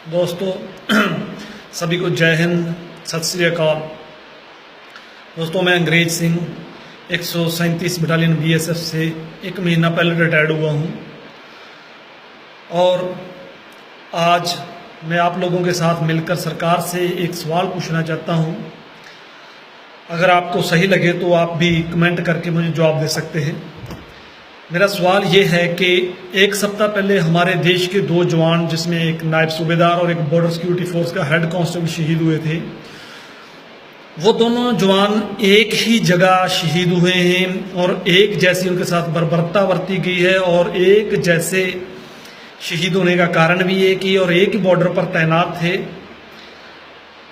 दोस्तों सभी को जय हिंद, सत श्री अकाल। दोस्तों मैं अंग्रेज सिंह 137 बटालियन बीएसएफ से 1 महीना पहले रिटायर्ड हुआ हूं और आज मैं आप लोगों के साथ मिलकर सरकार से एक सवाल पूछना चाहता हूं। अगर आपको सही लगे तो आप भी कमेंट करके मुझे जवाब दे सकते हैं। मेरा सवाल ये है कि एक सप्ताह पहले हमारे देश के 2 जवान, जिसमें एक नायब सूबेदार और एक बॉर्डर सिक्योरिटी फोर्स का हेड कांस्टेबल शहीद हुए थे। वो दोनों जवान एक ही जगह शहीद हुए हैं और एक जैसी उनके साथ बर्बरता बरती गई है और एक जैसे शहीद होने का कारण भी एक ही और एक ही बॉर्डर पर तैनात थे।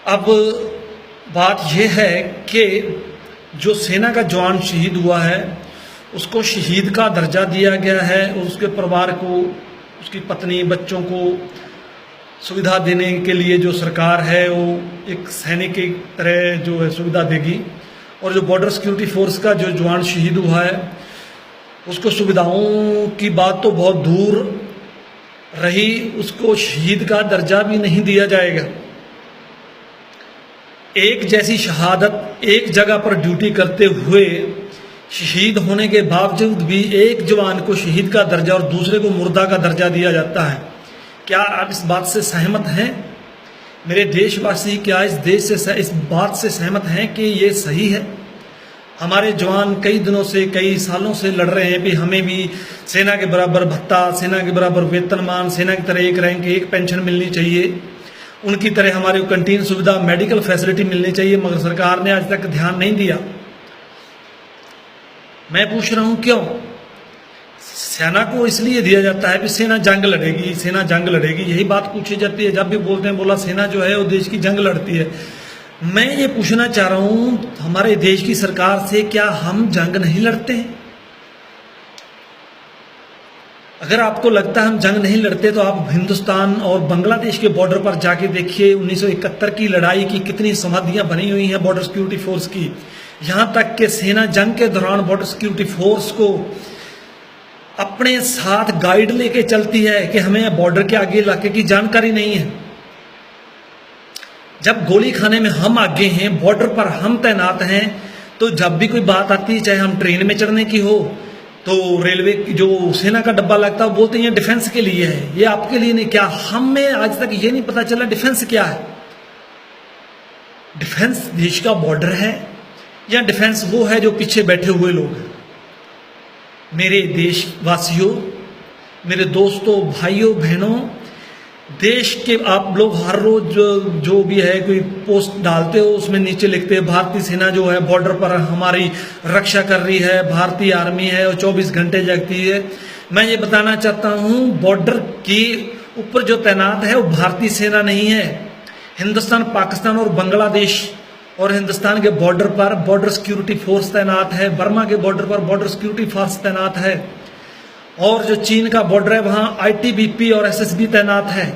अब बात यह है कि जो सेना का जवान शहीद हुआ है उसको शहीद का दर्जा दिया गया है और उसके परिवार को, उसकी पत्नी, बच्चों को सुविधा देने के लिए जो सरकार है वो एक सैनिक की तरह जो है सुविधा देगी। और जो बॉर्डर सिक्योरिटी फोर्स का जो जवान शहीद हुआ है उसको सुविधाओं की बात तो बहुत दूर रही, उसको शहीद का दर्जा भी नहीं दिया जाएगा। एक जैसी शहादत, एक जगह पर ड्यूटी करते हुए शहीद होने के बावजूद भी एक जवान को शहीद का दर्जा और दूसरे को मुर्दा का दर्जा दिया जाता है। क्या आप इस बात से सहमत हैं? मेरे देशवासी क्या इस बात से सहमत हैं कि ये सही है? हमारे जवान कई दिनों से, कई सालों से लड़ रहे हैं भी हमें भी सेना के बराबर भत्ता, सेना के बराबर वेतनमान, सेना की तरह एक रैंक, एक पेंशन मिलनी चाहिए, उनकी तरह हमारे को कैंटीन सुविधा, मेडिकल फैसिलिटी मिलनी चाहिए, मगर सरकार ने आज तक ध्यान नहीं दिया। मैं पूछ रहा हूं क्यों? सेना को इसलिए दिया जाता है कि सेना जंग लड़ेगी, सेना जंग लड़ेगी, यही बात पूछी जाती है। जब भी बोलते हैं बोला सेना जो है वो देश की जंग लड़ती है। मैं ये पूछना चाह रहा हूं हमारे देश की सरकार से, क्या हम जंग नहीं लड़ते हैं? अगर आपको लगता है हम जंग नहीं लड़ते तो आप हिंदुस्तान और बांग्लादेश के बॉर्डर पर जाके देखिए। 1971 की लड़ाई की कितनी समाधियां बनी हुई हैं बॉर्डर सिक्योरिटी फोर्स की। यहां तक कि सेना जंग के दौरान बॉर्डर सिक्योरिटी फोर्स को अपने साथ गाइड लेके चलती है कि हमें बॉर्डर के आगे इलाके की जानकारी नहीं है। जब गोली खाने में हम आगे हैं, बॉर्डर पर हम तैनात हैं, तो जब भी कोई बात आती है, चाहे हम ट्रेन में चढ़ने की हो, तो रेलवे की जो सेना का डब्बा लगता है वो बोलते हैं डिफेंस के लिए है, ये आपके लिए नहीं। क्या हमें आज तक ये नहीं पता चला डिफेंस क्या है? डिफेंस देश का बॉर्डर है या डिफेंस वो है जो पीछे बैठे हुए लोग हैं? मेरे देशवासियों, मेरे दोस्तों, भाइयों, बहनों, देश के आप लोग हर रोज जो भी है कोई पोस्ट डालते हो उसमें नीचे लिखते हैं भारतीय सेना जो है बॉर्डर पर हमारी रक्षा कर रही है, भारतीय आर्मी है और 24 घंटे जगती है। मैं ये बताना चाहता हूं बॉर्डर के ऊपर जो तैनात है वो भारतीय सेना नहीं है। हिंदुस्तान, पाकिस्तान और बांग्लादेश और हिंदुस्तान के बॉर्डर पर बॉर्डर सिक्योरिटी फोर्स तैनात है। बर्मा के बॉर्डर पर बॉर्डर सिक्योरिटी फोर्स तैनात है और जो चीन का बॉर्डर है वहां आईटीबीपी और एसएसबी तैनात है।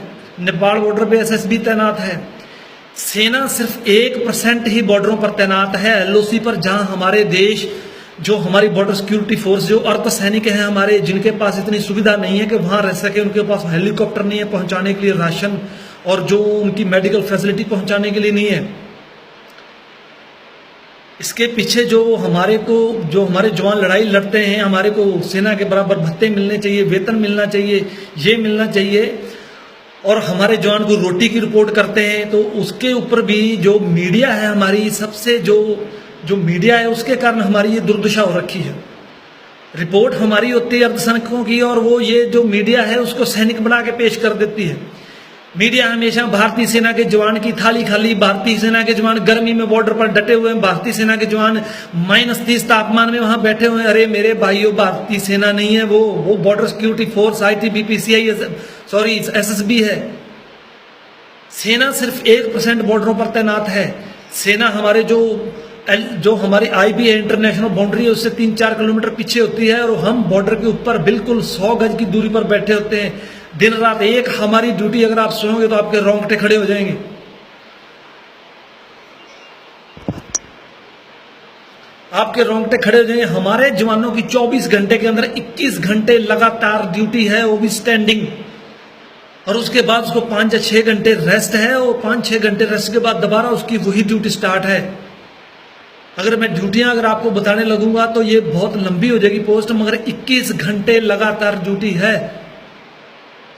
नेपाल बॉर्डर पे एसएसबी तैनात है। सेना सिर्फ 1% ही बॉर्डरों पर तैनात है, एलओसी पर, जहां हमारे देश जो हमारी बॉर्डर सिक्योरिटी फोर्स जो अर्धसैनिक हैं हमारे, जिनके पास इतनी सुविधा नहीं है कि वहां रह सके, उनके पास हेलीकॉप्टर नहीं है पहुंचाने के लिए राशन और जो उनकी मेडिकल फैसिलिटी पहुंचाने के लिए नहीं है। इसके पीछे जो हमारे जवान लड़ाई लड़ते हैं, हमारे को सेना के बराबर भत्ते मिलने चाहिए, वेतन मिलना चाहिए, ये मिलना चाहिए, और हमारे जवान को रोटी की रिपोर्ट करते हैं, तो उसके ऊपर भी जो मीडिया है हमारी, सबसे जो मीडिया है उसके कारण हमारी ये दुर्दशा हो रखी है। रिपोर्ट हमारी होती है अर्धसैनिकों की और वो ये जो मीडिया है उसको सैनिक बना के पेश कर देती है। मीडिया हमेशा भारतीय सेना के जवान की थाली खाली, भारतीय सेना के जवान गर्मी में बॉर्डर पर डटे हुए हैं, भारतीय सेना के जवान -30 तापमान में वहां बैठे हुए हैं। अरे मेरे भाइयों, भारतीय सेना नहीं है वो border security force, ITBP, SSB है। सेना सिर्फ 1% बॉर्डरों पर तैनात है। सेना हमारे जो हमारी आईबी है, इंटरनेशनल बाउंड्री है, उससे 3-4 किलोमीटर पीछे होती है और हम बॉर्डर के ऊपर बिल्कुल 100 गज की दूरी पर बैठे होते हैं। दिन रात एक हमारी ड्यूटी, अगर आप सोओगे तो आपके रोंगटे खड़े हो जाएंगे। आपके रोंगटे खड़े हो जाएंगे। हमारे जवानों की 24 घंटे के अंदर 21 घंटे लगातार ड्यूटी है, वो भी स्टैंडिंग। और उसके बाद उसको 5 या 6 घंटे रेस्ट है, और 5-6 घंटे रेस्ट के बाद दोबारा उसकी वही ड्यूटी स्टार्ट है। अगर मैं ड्यूटियां अगर आपको बताने लगूंगा तो ये बहुत लंबी हो जाएगी पोस्ट, मगर 21 घंटे लगातार ड्यूटी है,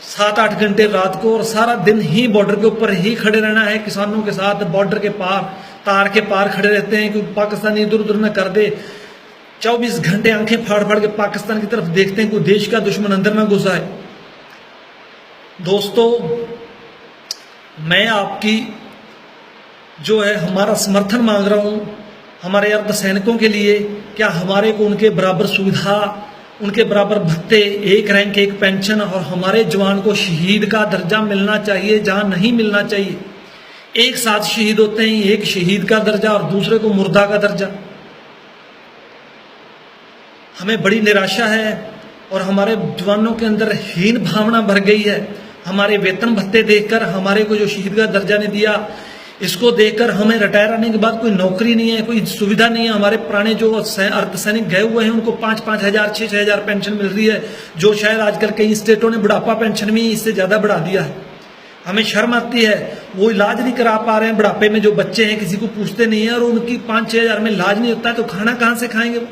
7-8 घंटे रात को, और सारा दिन ही बॉर्डर के ऊपर ही खड़े रहना है, किसानों के साथ बॉर्डर के पार, तार के पार खड़े रहते हैं कि पाकिस्तानी इधर उधर न कर दे। 24 घंटे आंखें फाड़ फाड़ के पाकिस्तान की तरफ देखते हैं, कोई देश का दुश्मन अंदर ना घुसा है। दोस्तों, मैं आपकी जो है हमारा समर्थन मांग रहा हूं हमारे अर्धसैनिकों के लिए। क्या हमारे को उनके बराबर सुविधा, उनके बराबर भत्ते, एक रैंक एक पेंशन, और हमारे जवान को शहीद का दर्जा मिलना चाहिए जहां नहीं मिलना चाहिए। एक साथ शहीद होते हैं, एक शहीद का दर्जा और दूसरे को मुर्दा का दर्जा। हमें बड़ी निराशा है और हमारे जवानों के अंदर हीन भावना भर गई है। हमारे वेतन भत्ते देखकर, हमारे को जो शहीद का दर्जा ने दिया, इसको देखकर हमें रिटायर आने के बाद कोई नौकरी नहीं है, कोई सुविधा नहीं है। हमारे पुराने जो अर्धसैनिक गए हुए हैं उनको 5-5 हजार 6-6 हजार पेंशन मिल रही है, जो शायद आजकल कई स्टेटों ने बुढ़ापा पेंशन भी इससे ज्यादा बढ़ा दिया है। हमें शर्म आती है, वो इलाज नहीं करा पा रहे हैं बुढ़ापे में, जो बच्चे हैं किसी को पूछते नहीं है, और उनकी 5-6 हजार में इलाज नहीं होता है तो खाना कहां से खाएंगे वो।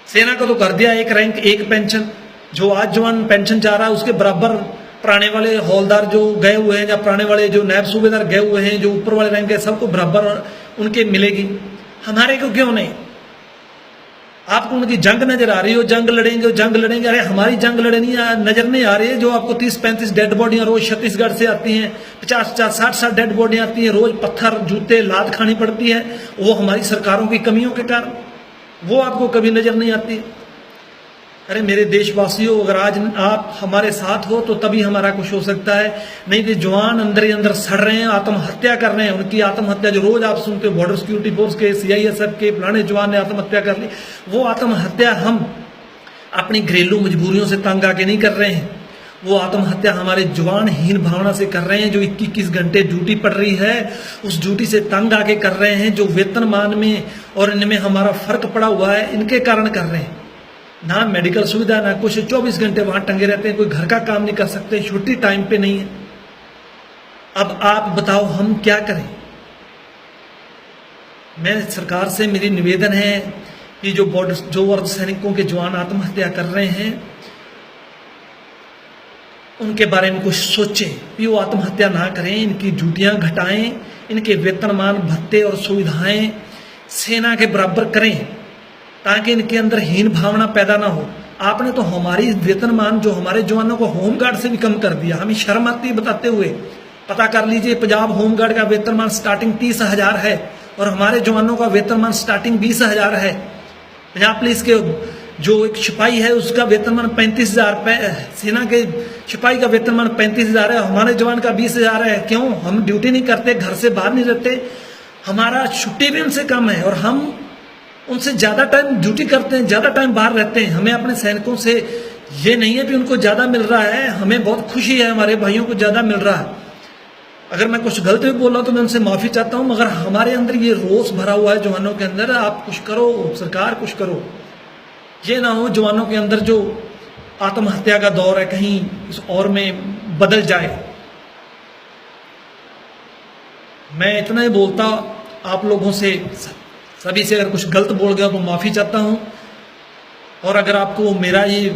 सेना को तो कर दिया एक रैंक एक पेंशन, जो आज जवान पेंशन चाह रहा है उसके बराबर पुराने वाले हौलदार जो गए हुए हैं, या पुराने वाले जो नायब सूबेदार गए हुए हैं, जो ऊपर वाले रैंक है, सबको बराबर उनके मिलेगी। हमारे को क्यों नहीं? आपको उनकी जंग नजर आ रही हो, जंग लड़ेंगे जंग लड़ेंगे, अरे हमारी जंग लड़नी नजर नहीं आ रही है। जो आपको 30-35 डेड बॉडियां रोज छत्तीसगढ़ से आती हैं, 50-50 60-60 डेड बॉडियां आती हैं रोज, पत्थर जूते लात खानी पड़ती है, वो हमारी सरकारों की कमियों के कारण, वो आपको कभी नजर नहीं आती। अरे मेरे देशवासियों, अगर आज आप हमारे साथ हो तो तभी हमारा कुछ हो सकता है, नहीं कि जवान अंदर ही अंदर सड़ रहे हैं, आत्महत्या कर रहे हैं। उनकी आत्महत्या जो रोज आप सुनते हो, बॉर्डर सिक्योरिटी फोर्स के, CISF के फलाने जवान ने आत्महत्या कर ली, वो आत्महत्या हम अपनी घरेलू मजबूरियों से तंग आके नहीं कर रहे हैं, वो आत्महत्या हमारे जवान हीन भावना से कर रहे हैं, जो 21 घंटे ड्यूटी पड़ रही है उस ड्यूटी से तंग आके कर रहे हैं, जो वेतनमान में और इनमें हमारा फर्क पड़ा हुआ है, इनके कारण कर रहे हैं। ना मेडिकल सुविधा ना कुछ, 24 घंटे वहां टंगे रहते हैं, कोई घर का काम नहीं कर सकते, छुट्टी टाइम पे नहीं है। अब आप बताओ हम क्या करें? मैं सरकार से मेरी निवेदन है कि जो अर्धसैनिकों के जवान आत्महत्या कर रहे हैं उनके बारे में कुछ सोचें कि वो आत्महत्या ना करें, इनकी ड्यूटियां घटाएं, इनके वेतनमान भत्ते और सुविधाएं सेना के बराबर करें, ताकि इनके अंदर हीन भावना पैदा ना हो। आपने तो हमारी वेतनमान जो हमारे जवानों को होमगार्ड से भी कम कर दिया, हमें शर्म आती है बताते हुए। पता कर लीजिए, पंजाब होमगार्ड का वेतनमान स्टार्टिंग 30 हजार है और हमारे जवानों का वेतनमान स्टार्टिंग 20 हजार है। पंजाब पुलिस के जो एक सिपाही है उसका वेतनमान 35 हजार, सेना के सिपाही का वेतनमान 35 हजार है, हमारे जवान का 20 हजार है। क्यों? हम ड्यूटी नहीं करते, घर से बाहर नहीं रहते, हमारा छुट्टी भी उनसे कम है और हम उनसे ज्यादा टाइम ड्यूटी करते हैं, ज्यादा टाइम बाहर रहते हैं। हमें अपने सैनिकों से ये नहीं है कि उनको ज्यादा मिल रहा है, हमें बहुत खुशी है हमारे भाइयों को ज्यादा मिल रहा है। अगर मैं कुछ गलत भी बोल रहा हूं तो मैं उनसे माफी चाहता हूं, मगर हमारे अंदर ये रोष भरा हुआ है जवानों के अंदर। आप कुछ करो, सरकार कुछ करो, ये ना हो जवानों के अंदर जो आत्महत्या का दौर है कहीं इस और में बदल जाए। मैं इतना ही बोलता, आप लोगों से सभी से अगर कुछ गलत बोल गया तो माफी चाहता हूं। और अगर आपको मेरा ये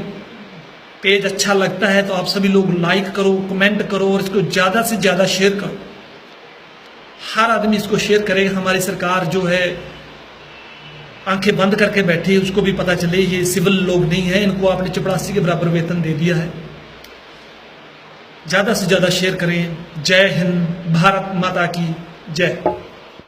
पेज अच्छा लगता है तो आप सभी लोग लाइक करो, कमेंट करो और इसको ज्यादा से ज्यादा शेयर करो। हर आदमी इसको शेयर करेगा। हमारी सरकार जो है आंखें बंद करके बैठी है, उसको भी पता चले ये सिविल लोग नहीं है, इनको आपने 84 के बराबर वेतन दे दिया है। ज्यादा से ज्यादा शेयर करें। जय हिंद, भारत माता की जय।